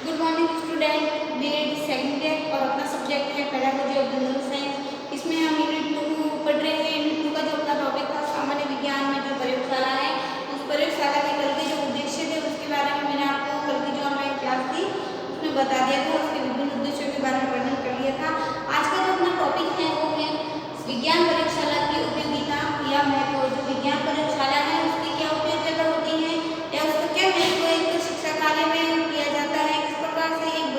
Good morning student, BEd second year और अपना subject है पेडागोजी ऑफ जनरल साइंस। इसमें हम यूनिट 2 पढ़ रहे हैं। यूनिट 2 का जो अपना टॉपिक था सामान्य विज्ञान में जो प्रयोगशाला है, उस प्रयोगशाला के कल के जो उद्देश्य थे उसके बारे में मैंने आपको कल की जो ऑनलाइन क्लास थी उसमें बता दिया था। उसके विभिन्न उद्देश्यों के बारे में वर्णन कर लिया था। आज का जो अपना टॉपिक है वो है विज्ञान प्रयोगशाला की उपयोगिता या महत्व। जो विज्ञान प्रयोगशाला है उसकी क्या उपयोगिता होती है या उसका क्या महत्व एक शिक्षा कार्य में किया जाता है, किस प्रकार से एक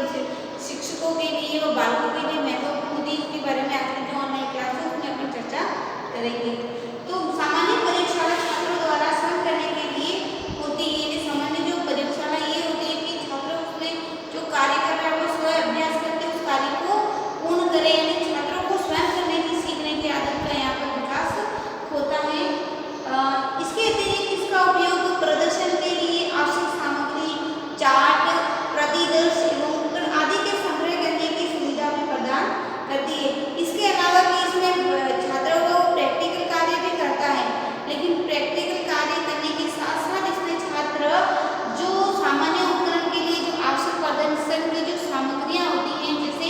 शिक्षकों के लिए और बालकों के लिए महत्वपूर्ण होती है, इसके बारे में आज की जो ऑनलाइन क्लास है उसमें अपन चर्चा करेंगे। तो सामान्य प्रयोगशाला छात्रों द्वारा श्रम करने के लिए होती है। सामान्य जो प्रयोगशाला ये होती है कि छात्र उसमें जो कार्य कर रहा है वो स्वयं अभ्यास करके उस कार्य को पूर्ण करे, यानी छात्रों को स्वयं करने की सीखने की आदत का यहाँ पर विकास होता है। इसके अतिरिक्त इसका उपयोग प्रदर्शन के लिए आवश्यक सामग्री, चार्ट, प्रतिदर्श एवं उत्तर आदि के संग्रह करने की सुविधा भी प्रदान करती है। इसके अलावा कि इसमें छात्रों को प्रैक्टिकल कार्य भी करता है, लेकिन प्रैक्टिकल कार्य करने के साथ साथ इसमें छात्र जो सामान्य उपकरण के लिए जो आवश्यक प्रदर्शन की जो सामग्रियाँ होती हैं, जैसे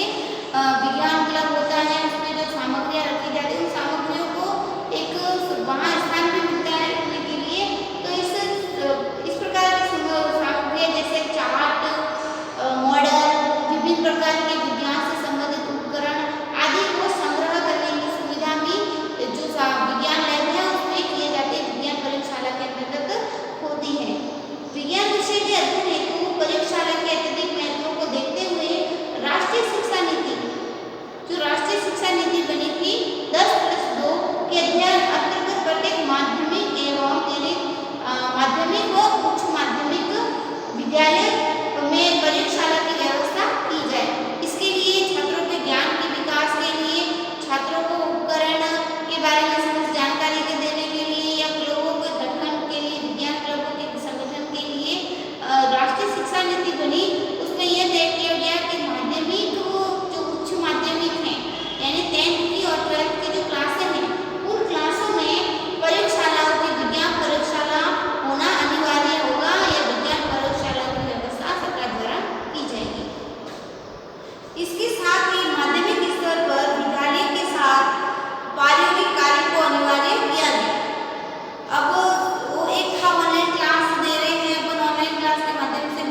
विज्ञान क्लब होता है उसमें जो सामग्रियाँ रखी जाती है उन सामग्रियों को एक वहाँ स्थान भी मिलता है रखने के लिए। तो इस प्रकार की सामग्रियाँ जैसे चार्ट, मॉडल, विभिन्न प्रकार के विज्ञान से संबंधित उपकरण आदि को संग्रह करने की सुविधा भी जो विज्ञान लैब है उसमें किए जाते हैं, विज्ञान प्रयोगशाला के अंतर्गत होती है। विज्ञान विषय के अध्ययन हेतु प्रयोगशाला के अत्यधिक महत्व को देखते हुए राष्ट्रीय शिक्षा नीति, जो राष्ट्रीय शिक्षा नीति बनी थी 10+2 के अध्ययन अंतर्गत प्रत्येक माध्यमिक एवं माध्यमिक व उच्च माध्यमिक विद्यालय में प्रयोगशाला की व्यवस्था की जाए। इसके लिए छात्रों के ज्ञान के विकास के लिए, छात्रों को उपकरण के बारे में समझ जानकारी के देने के लिए या क्लबों के गठन के लिए, विज्ञान क्लबों के संगठन के लिए राष्ट्रीय शिक्षा नीति बनी। उसमें यह तय किया गया कि माध्यमिक जो उच्च माध्यमिक है यानी 10th की और 12th की जो क्लासें हैं उन क्लासों में प्रयोगशालाओं की विज्ञान प्रयोगशाला होना अनिवार्य होगा या विज्ञान प्रयोगशाला की व्यवस्था सरकार द्वारा की जाएगी। इसके साथ ही माध्यमिक स्तर पर विद्यालय के साथ प्रायोगिक कार्य को अनिवार्य किया गया। अब वो एक था ऑनलाइन क्लास दे रहे हैं, अपन ऑनलाइन क्लास के माध्यम से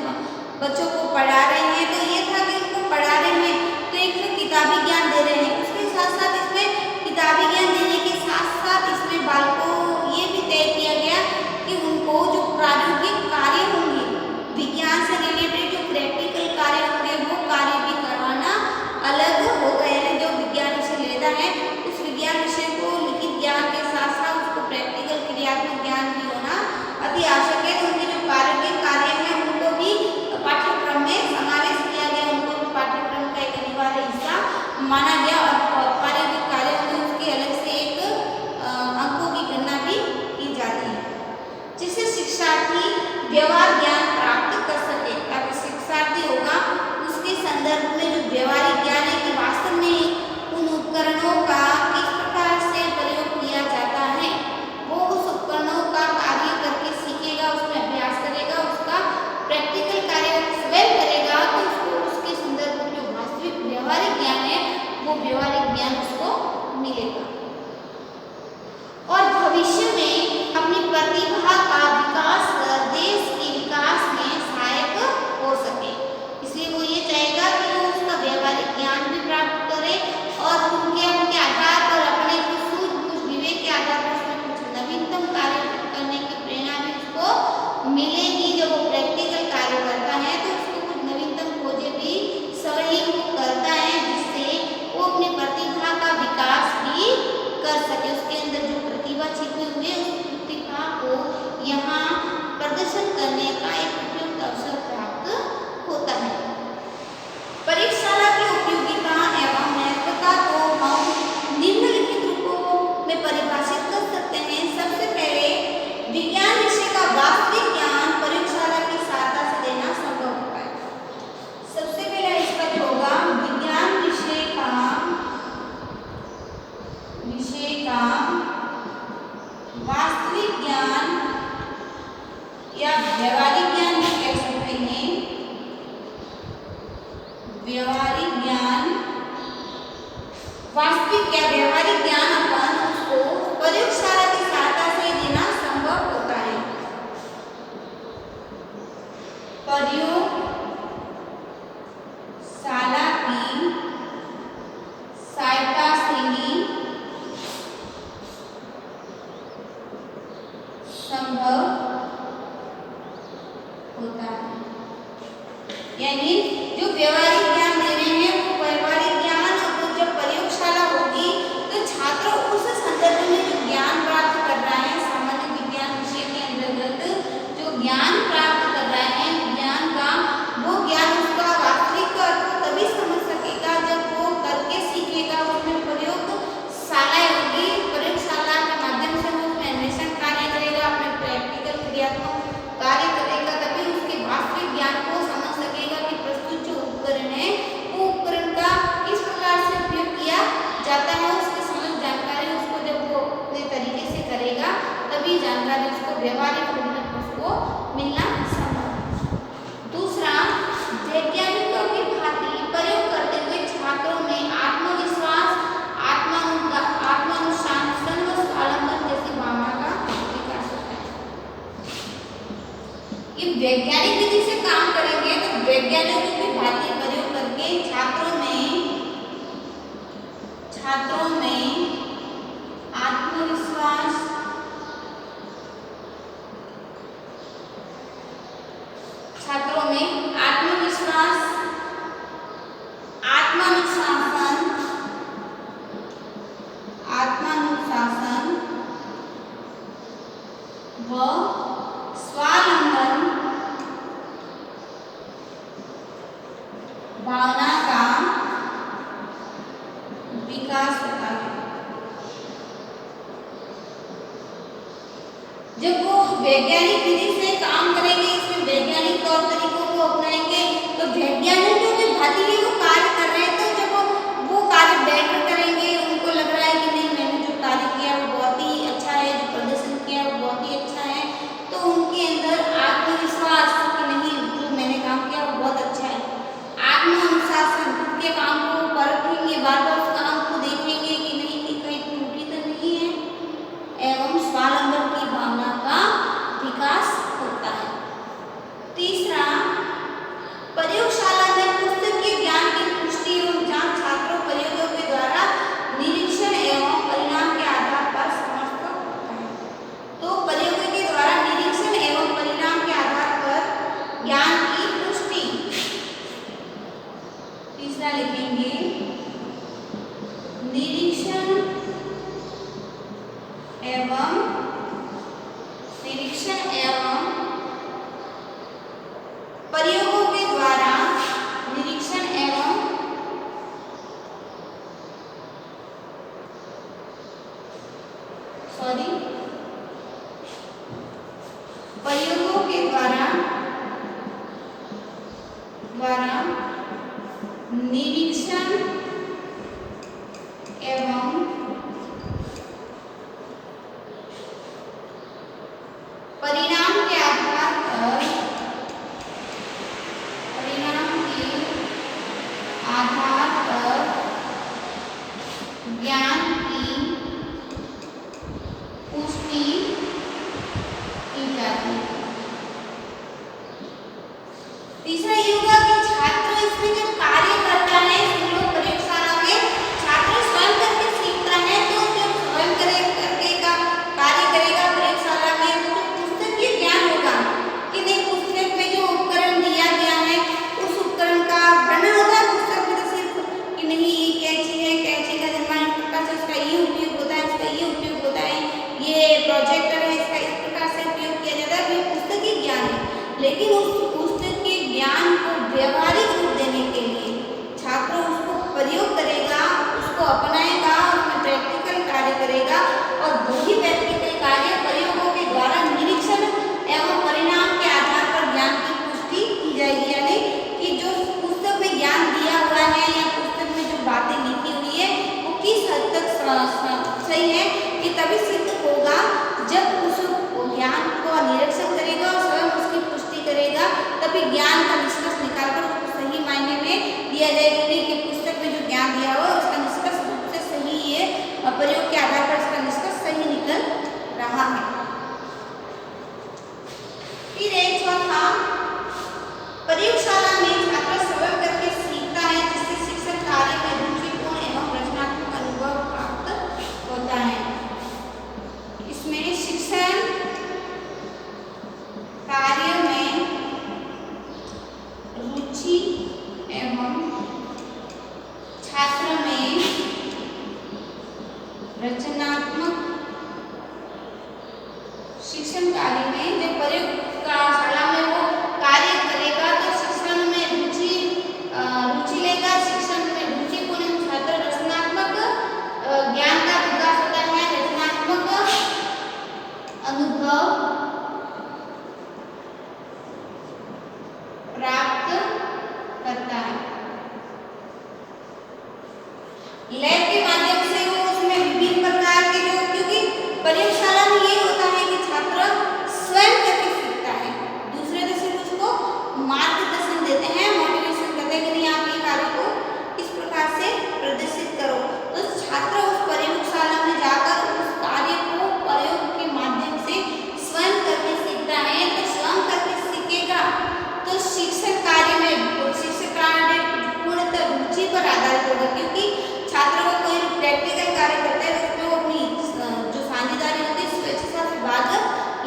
बच्चों को पढ़ा रहे हैं, तो ये था कि उनको पढ़ा रहे हैं तो एक किताबी ज्ञान दे रहे हैं, उसके साथ साथ इसमें किताबी ज्ञान देने के साथ साथ इसमें बालकों ये भी तय किया गया कि उनको जो प्रायोगिक कार्य होंगे, विज्ञान से रिलेटेड जो प्रैक्टिकल कार्य होंगे वो कार्य भी करवाना अलग होगा। यानी जो विज्ञान विषय लेता है उस विज्ञान विषय को लिखित ज्ञान के साथ साथ उसको प्रैक्टिकल क्रियात्मक ज्ञान भी होना अति आवश्यक है। तो उनके जो प्रायोगिक कार्य है उनको भी पाठ्यक्रम में समावेश किया गया, उनको भी पाठ्यक्रम का एक अनिवार्य हिस्सा माना गया और प्रायोगिक कार्य में उसके अलग से एक अंकों की गणना भी की जाती है, जिससे शिक्षार्थी व्यवहार ज्ञान प्राप्त कर सके। ताकि शिक्षार्थी होगा उसके संदर्भ में जो व्यवहारिक ज्ञान है कि वास्तव में उन उपकरणों का किस प्रकार से प्रयोग किया जाता है, वो उस उपकरणों का कार्य करके सीखेगा, उसमें अभ्यास करेगा, उसका प्रैक्टिकल कार्य स्वयं करेगा, तो उसको उसके संदर्भ में जो वास्तविक व्यवहारिक ज्ञान है वो व्यवहारिक ज्ञान उसको मिलेगा और भविष्य में अपनी प्रतिभा का विकास कर देश के विकास में सहायक हो सके। इसलिए वो ये चाहेगा कि वो उसका व्यवहारिक ज्ञान भी प्राप्त करे और उनके आधार पर अपने कुछ सूझबूझ विवेक के आधार पर उसमें कुछ नवीनतम कार्य करने की प्रेरणा भी उसको मिलेगी। जब वो प्रैक्टिकल कार्य करता है तो उसको कुछ नवीनतम खोजें भी स्वयं करता है, जिससे वो अपनी प्रतिभा का विकास भी कर सके। उसके अंदर जो प्रतिभा छिपी हुई है उस प्रतिभा को यहाँ प्रदर्शन करने का एक उपयुक्त अवसर प्राप्त होता है। प्रयोगशाला की उपयोगिता एवं महत्वता को हम निम्नलिखित रूपों में परिभाषित कर सकते हैं। सबसे पहले विज्ञान विषय का वास्तविक ज्ञान प्रयोगशाला की सहायता से देना संभव होता है। सबसे पहले इसका जो होगा विज्ञान विषय का वास्तविक ज्ञान या व्यवहारिक ज्ञान भी कह सकते हैं। व्यवहारिक ज्ञान, वास्तविक या व्यवहारिक ज्ञान अपन उसको प्रयोगशाला की सहायता से देना संभव होता है। प्रयोगशाला की सहायता से ही संभव होता है। यानी जो व्यवहारिक ज्ञान दे रहे हैं वो व्यवहारिक ज्ञान, और जब प्रयोगशाला होगी तो छात्र उस संदर्भ में जो ज्ञान प्राप्त कर रहा है, सामान्य विज्ञान विषय के अंतर्गत जो ज्ञान प्राप्त कर रहा है ज्ञान का, वो ज्ञान उसका वास्तविक अर्थ तभी समझ सकेगा जब वो करके सीखेगा। उसमें प्रयोगशालाएं होगी, प्रयोगशाला के माध्यम से वो उसमें अन्वेषण कार्य करेगा, अपने प्रैक्टिकल क्रियात्मक कार्य करेगा, तभी उसके वास्तविक ज्ञान को समझ सकेगा कि प्रस्तुत जो उपकरण है वो उपकरण का किस प्रकार से उपयोग किया जाता है। उसकी समझ जानकारी उसको जब वो अपने तरीके से करेगा तभी जानकारी उसको व्यवहारिक रूप में उसको मिलना संभव है। दूसरा, वैज्ञानिकों की भांति प्रयोग करते हुए छात्रों में आत्मविश्वास, आत्मानुशासन व स्वावलंबन जैसी भावना का विकास होता है। ये वैज्ञानिक विधि से काम करेंगे तो वैज्ञानिकों की भांति प्रयोग करके छात्रों में आत्मविश्वास, आत्मानुशासन व स्वावलंबन भावना का विकास होता है। जब वो वैज्ञानिक विधि से काम करेंगे, इसमें वैज्ञानिक तौर तरीकों को अपनाएंगे तो वैज्ञानिकों की भांति ही वो कार्य कर रहे हैं। तो जब वो कार्य बेटर करेंगे, उनको लग रहा है कि नहीं मैंने जो कार्य किया वो बहुत ही अच्छा है, जो प्रदर्शन किया वो बहुत ही अच्छा है, तो उनके अंदर आत्मविश्वास कि नहीं जो मैंने काम किया वो बहुत अच्छा है, आत्मानुशासन के काम को परखेंगे, बार बार उस काम को देखेंगे कि नहीं कि कहीं त्रुटि तो नहीं है, एवं स्वावलंबन की भावना का विकास होता है। तीसरा, प्रयोगशाला में पुस्तक के ज्ञान की पुष्टि एवं जांच छात्रों प्रयोगों के द्वारा निरीक्षण एवं परिणाम के आधार पर समस्त होता है। तो प्रयोगों के द्वारा निरीक्षण एवं परिणाम के आधार पर ज्ञान की पुष्टि। तीसरा लिखेंगे निरीक्षण एवं प्रयोगों के द्वारा निरीक्षण एवं प्रयोगों के द्वारा निरीक्षण एवं परिणाम के आधार पर ज्ञान की पुष्टि की जाती है। तीसरा ये होगा कि छात्र इसमें जब कार्य करता है, प्रयोगशाला में छात्र स्वयं करके सीखता है, तो जब स्वयं करके का कार्य करेगा प्रयोगशाला में तो पुस्तकीय ज्ञान होगा कि नहीं, पुस्तक में जो उपकरण दिया गया है उस उपकरण का वर्णन होगा पुस्तक में, तो सिर्फ कि नहीं ये कैंची है, कैंची का निर्माण इस प्रकार से, इसका ये उपयोग होता है, इसका ये उपयोग होता है, ये प्रोजेक्टर है, इसका इस प्रकार से उपयोग किया जाता है, ये पुस्तकीय ज्ञान है। लेकिन उस पुस्तक के ज्ञान को व्यवहारिक रूप देने के लिए छात्र उसको प्रयोग करेगा, उसको अपनाएगा, उसमें प्रैक्टिकल कार्य करेगा, और वही प्रैक्टिकल कार्य प्रयोगों के द्वारा निरीक्षण एवं परिणाम के आधार पर ज्ञान की पुष्टि की जाएगी। यानी कि जो पुस्तक में ज्ञान दिया हुआ है या पुस्तक में जो बातें लिखी हुई है वो किस हद तक सही है, कि तभी सिद्ध होगा जब उस ज्ञान को निरीक्षण करेगा और स्वयं उसकी पुष्टि करेगा चौथा, प्रयोगशाला में छात्र स्वयं करके सीखता है, जिससे शिक्षण कार्य में रुचिपूर्ण एवं रचनात्मक अनुभव प्राप्त होता है। इसमें शिक्षण कार्य में रुचि एवं छात्र में रचनात्मक, शिक्षण कार्य में जब प्रयोगशाला में वो कार्य करेगा तो शिक्षण में रुचि लेगा, शिक्षण में रुचिपूर्ण छात्र रचनात्मक ज्ञान का विकास होता है, रचनात्मक अनुभव प्राप्त करता है। लैब के माध्यम से वो उसमें विभिन्न प्रकार के जो, क्योंकि प्रयोगशाला में ये होता है कि छात्र स्वयं करके सीखता है, दूसरे से सिर्फ उसको मार्गदर्शन देते हैं, मोटिवेशन करते हैं कि नहीं आप ये कार्य को इस प्रकार से प्रदर्शित करो। तो छात्र उस प्रयोगशाला में जाकर उस कार्य को प्रयोग के माध्यम से स्वयं करके सीखता है। तो स्वयं करके सीखेगा तो शिक्षण कार्य में शिक्षण कार्य पूर्णतः रुचि पर आधारित होगा, क्योंकि छात्र को कोई प्रैक्टिकल कार्य करता है तो उसमें वो अपनी जो साझेदारी होती है स्वेच्छा से भाग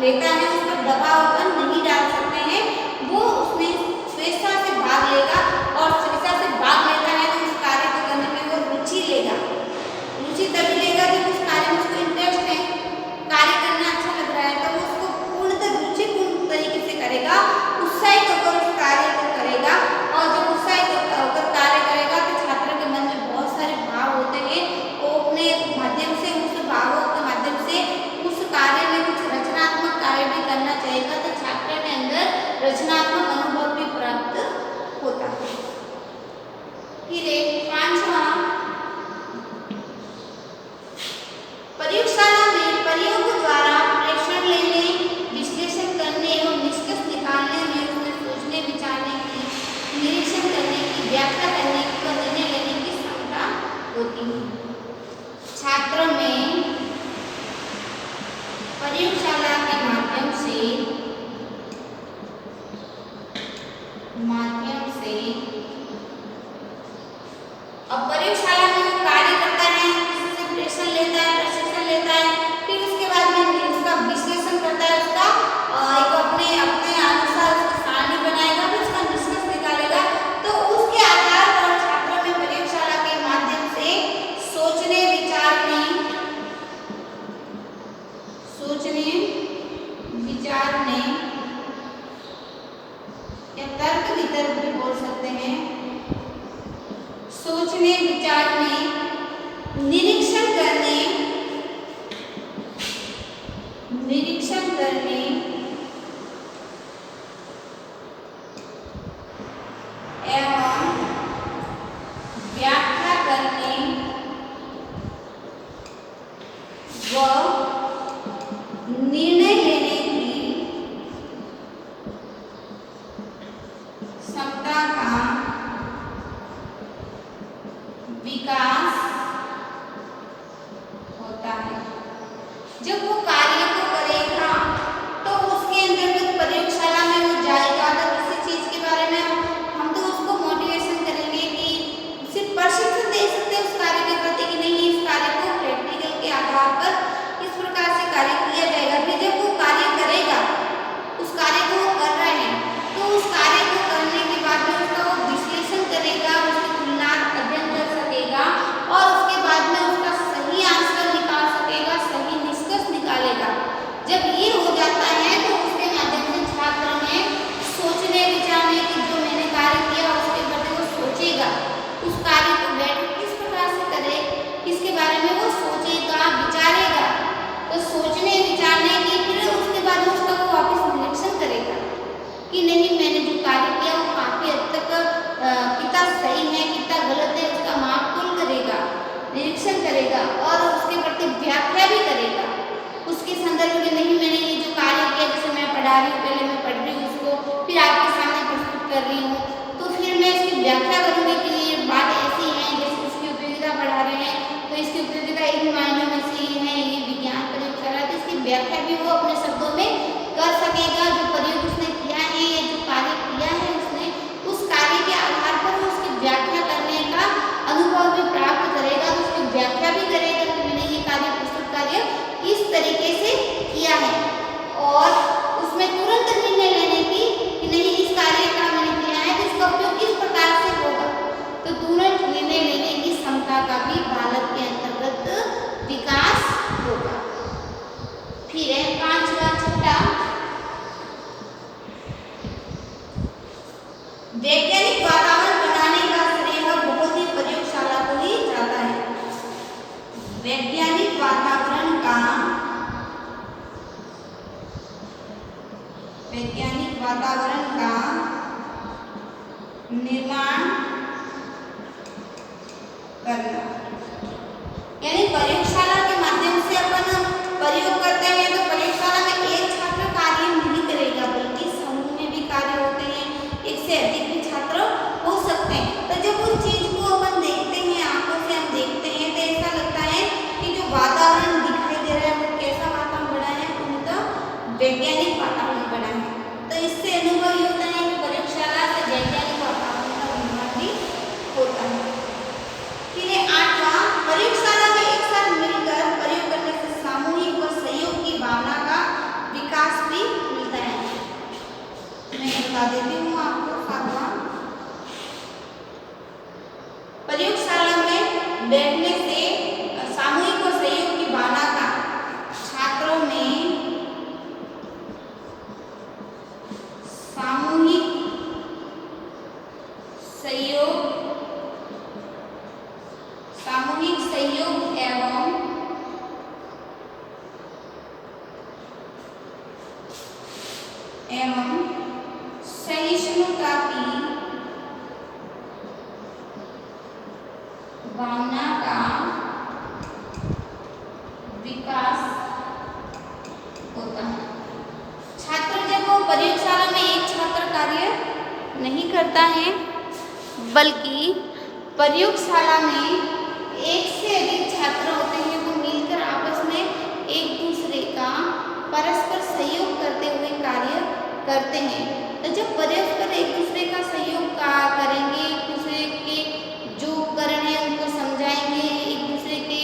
लेता है, उस पर दबाव नहीं डाल सकते हैं, वो उसमें स्वेच्छा से भाग लेगा और स्वेच्छा से भाग लेता है तो उस कार्य को करने में वो रुचि लेगा। रुचि तभी लेगा जब उस कार्य में उसको इंटरेस्ट है, कार्य करना अच्छा लग रहा है, तो वो उसको पूर्णतः रुचिपूर्ण तरीके से करेगा, उत्साहित होकर उस कार्य को करेगा। और जब उत्साहित होकर कार्य करेगा तो छात्र के मन में बहुत सारे भाव होते हैं, वो अपने माध्यम से उस भावों के माध्यम से उस कार्य में कुछ रचनात्मक कार्य भी करना चाहेगा, तो छात्र के अंदर रचनात्मक अनुभव भी प्राप्त होता है। फिर एक पांचवा, प्रयोगशाला में प्रयोग द्वारा प्रेक्षण लेने, विश्लेषण करने एवं निष्कर्ष निकालने में उसमें सोचने विचारने की, निरीक्षण करने की, व्याख्या करने की व निर्णय लेने की क्षमता होती है। छात्र में प्रयोगशाला के माध्यम से अब प्रयोगशाला में वो कार्य करता है, किसी से प्रशिक्षण लेता है, फिर उसके बाद में उसका विश्लेषण करता है, उसका एक अपने अनुसार उसका सारणी बनाएगा, फिर उसका निष्कर्ष निकालेगा। तो उसके आधार पर छात्र में प्रयोगशाला के माध्यम से सोचने विचारने या तर्क वितर्क भी बोल सकते हैं, सोचने विचारने, निरीक्षण करने एवं व्याख्या करने व निर्णय लेने की क्षमता का विकास होता है। जब वो कार्य को करेगा तो उसके अंतर्गत प्रयोगशाला में वो जाएगा, तो किसी चीज के बारे में हम तो उसको मोटिवेशन करेंगे कि सिर्फ प्रशिक्षण दे सकते हैं उस कार्य के प्रति कि नहीं, इस कार्य को प्रैक्टिकल के आधार पर इस प्रकार से कार्य किया जाएगा। फिर जब वो कार्य करेगा, उस कार्य को वो कर रहे हैं, तो उस कार्य को करने के बाद में उसका वो विश्लेषण करेगा, उसकी तुलनात्मक अध्ययन कर सकेगा और उसके बाद में उसका सही आंसर निकाल सकेगा, सही निष्कर्ष निकालेगा। जब ये हो जाता है तो उसके माध्यम से छात्र में सोचने विचारने की, जो मैंने कार्य किया उसके प्रति वो सोचेगा, उस कार्य को बैठ किस प्रकार से करे इसके बारे में वो सोचेगा, विचारेगा। तो सोचने विचारने की फिर उसके बाद उसका वो वापस निरीक्षण करेगा कि नहीं, मैंने जो कार्य किया वो काफी हद तक कितना सही है, कितना गलत है, उसका मापतोल करेगा, निरीक्षण करेगा और उसके प्रति व्याख्या भी करेगा। उसके संदर्भ में नहीं, मैंने ये जो कार्य किया, जैसे मैं पढ़ा रही हूँ, पहले मैं पढ़ रही हूँ उसको, फिर आपके सामने प्रस्तुत कर रही हूँ, तो फिर मैं इसकी व्याख्या करूँगी कि ये बात ऐसी है, जैसे इसकी उपयोगिता पढ़ा रहे हैं तो इसकी उपयोगिता इन मायनों में से ये है, ये विज्ञान प्रयोगशाला, तो इसकी व्याख्या भी वो अपने शब्दों में कर सकेगा। जो प्रयोग उसने किया है वैज्ञानिक वातावरण बनाने का श्रेय बहुत ही प्रयोगशाला को ही जाता है। वैज्ञानिक वातावरण का निर्माण करना, यानी प्रयोगशाला के माध्यम से अपन प्रयोग करते हैं तो प्रयोगशाला में एक छात्र कार्य नहीं करेगा बल्कि समूह में भी कार्य होते हैं, एक से अधिक भी छात्र हो सकते हैं। तो जब उस चीज को अपन देखते हैं, आंखों से हम देखते हैं तो ऐसा लगता है कि जो वातावरण दिखाई दे रहा है वो कैसा वातावरण बना है, उनका वैज्ञानिक वातावरण बना है। तो इससे अनुभव ये होता है कि प्रयोगशाला से वैज्ञानिक वातावरण का निर्माण भी होता है। फिर 8वां, प्रयोगशाला में एक साथ मिलकर प्रयोग करने से सामूहिक व सहयोग की भावना का विकास भी मिलता है। मैं बता देती हूँ आपको 7वां, प्रयोगशाला में बैठने से सामूहिक व सहयोग की भावना का छात्रों में सामूहिक सहयोग एवं सहिष्णुता की भावना का विकास होता है। छात्र जब वो प्रयोगशाला में एक छात्र कार्य नहीं करता है बल्कि प्रयोगशाला में एक से अधिक छात्र होते हैं, वो मिलकर आपस में एक दूसरे का परस्पर सहयोग करते हुए कार्य करते हैं। तो जब परस्पर एक दूसरे का सहयोग करेंगे, एक दूसरे के जो उपकरण है उनको समझाएंगे, एक दूसरे के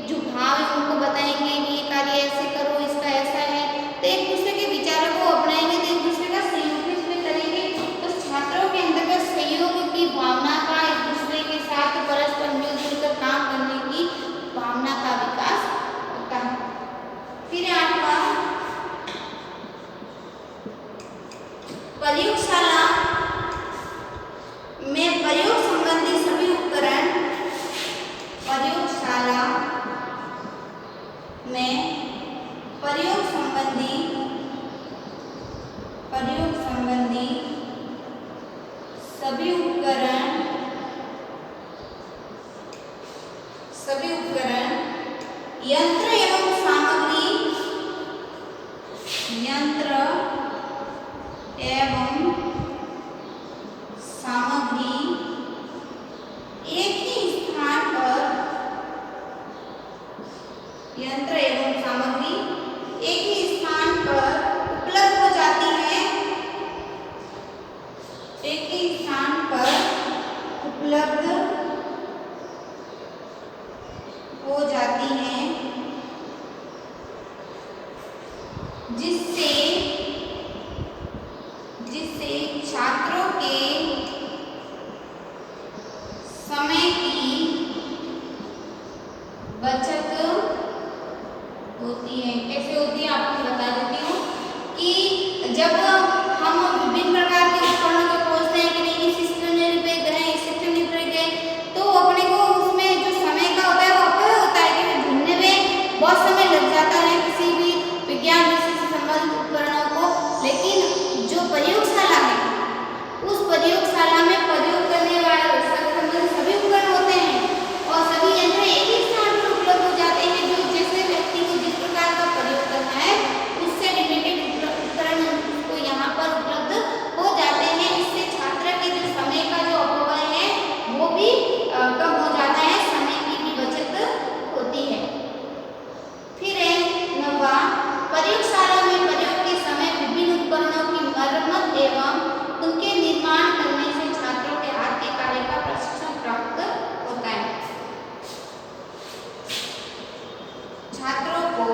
जो भाव है उनको बताएंगे, ये कार्य ऐसे करो, इसका ऐसा है, तो एक दूसरे के विचारों को अपनाएंगे, तो एक दूसरे का सहयोग भी इसमें करेंगे। तो छात्रों के अंदर सहयोग की भावना का, एक दूसरे के साथ परस्पर मिलजुल कर काम करने की भावना का विकास होता है। फिर 8वां, प्रयोगशाला में प्रयोग संबंधी सभी उपकरण, प्रयोगशाला में प्रयोग संबंधी सभी उपकरण यंत्र एवं सामग्री एक ही स्थान पर उपलब्ध हो जाती है, एक ही स्थान पर उपलब्ध हो जाती हैं, जिससे छात्रों के समय की बचत होती है। कैसे होती है आपको बता देती हूँ कि जब हम विभिन्न प्रकार के उपकरणों को खोजते हैं कि नहीं इस स्टेशनरी पे गए, इस स्टेशनरी पे गए, तो अपने को उसमें जो समय का होता है वो अपव्यय होता है कि ढूंढने में बहुत समय लग जाता है किसी भी विज्ञान विषय से संबंधित उपकरणों को। लेकिन जो प्रयोगशाला है उस प्रयोगशाला में प्रयोग करने वाले संबंधित सभी उपकरण होते हैं और सभी यंत्र एक ही स्थान पर उपलब्ध हो जाते हैं। जो जैसे व्यक्ति को जिस प्रकार का प्रयोग करना है उससे रिलेटेड उपकरण उसको यहाँ पर उपलब्ध हो जाते हैं। इससे छात्र के जो समय का जो अपव्यय है वो भी कम हो जाता है, समय की भी बचत होती है। फिर है 9वां, प्रयोगशाला में प्रयोग के समय विभिन्न उपकरणों की मरम्मत एवं उनके निर्माण करने से छात्रों के हाथ के कार्य का प्रशिक्षण प्राप्त होता है। छात्रों को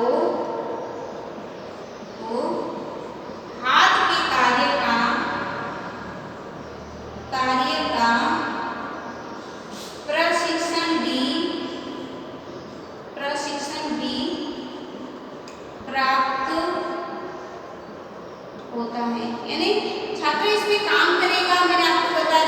हाथ के कार्य का प्रशिक्षण भी प्राप्त होता है। यानी छात्र इसमें काम करेगा, मैंने आपको बताया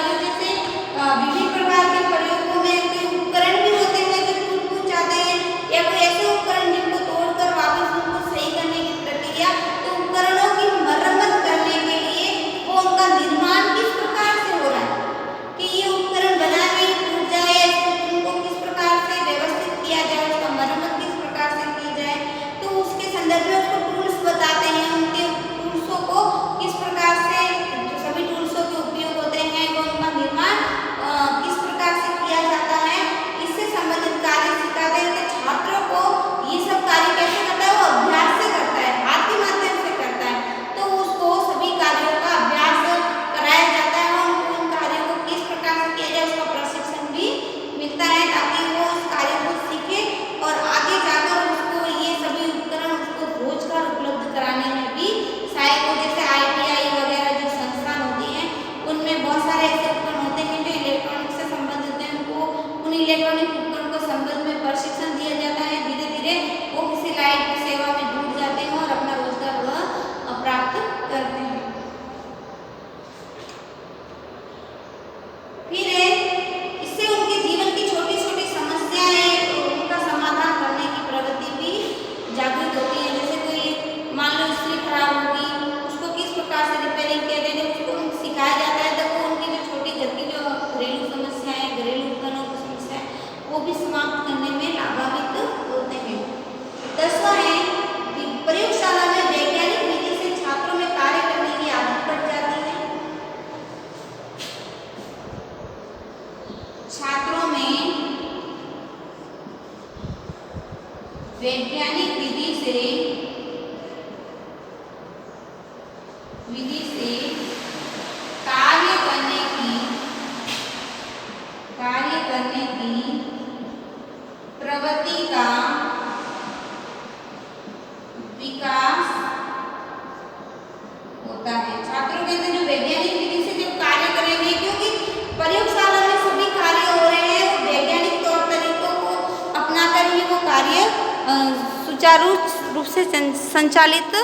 सुचारू रूप से संचालित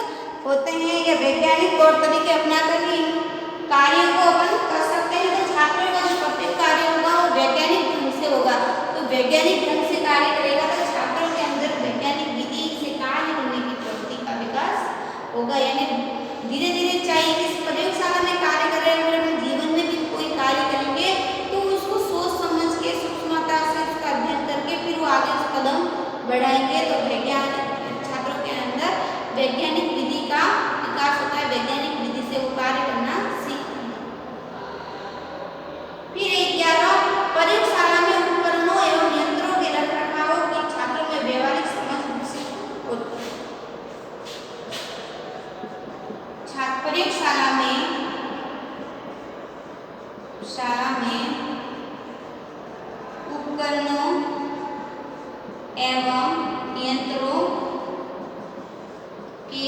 होते हैं या वैज्ञानिक तौर तरीके अपनाकर ही कार्यों को अपन कर सकते हैं। तो छात्रों का जो प्रत्येक कार्य होगा वो वैज्ञानिक ढंग से होगा। तो वैज्ञानिक ढंग से कार्य करेगा तो छात्रों के अंदर वैज्ञानिक विधि से कार्य करने की प्रवृत्ति का विकास होगा। यानी धीरे धीरे चाहे इस प्रयोगशाला में कार्य करें, अगर हम जीवन में भी कोई कार्य करेंगे तो उसको सोच समझ के सूक्ष्मता से उसका अध्ययन करके फिर वो आगे कदम बढ़ाएंगे। तो छात्रों के अंदर वैज्ञानिक विधि का विकास होता है, वैज्ञानिक विधि से वो कार्य करना सीखते हैं। फिर 11 प्रयोगशाला में उपकरणों एवं यंत्रों के रखरखाव की छात्रों में व्यवहारिक समझ विकसित होती है। प्रयोगशाला में उपकरणों एवं यंत्रों के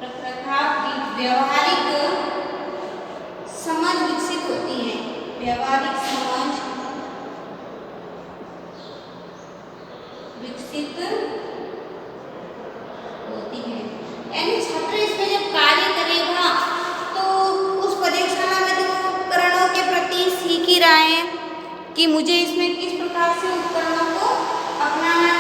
रखरखाव की व्यवहारिक समझ विकसित होती है। व्यवहारिक समझ विकसित होती है। यानी छात्र इसमें जब कार्य करेगा तो उस प्रयोगशाला में तो उपकरणों के प्रति सीख ही रहा है कि मुझे इसमें किस प्रकार से उपकरणों को अपनाना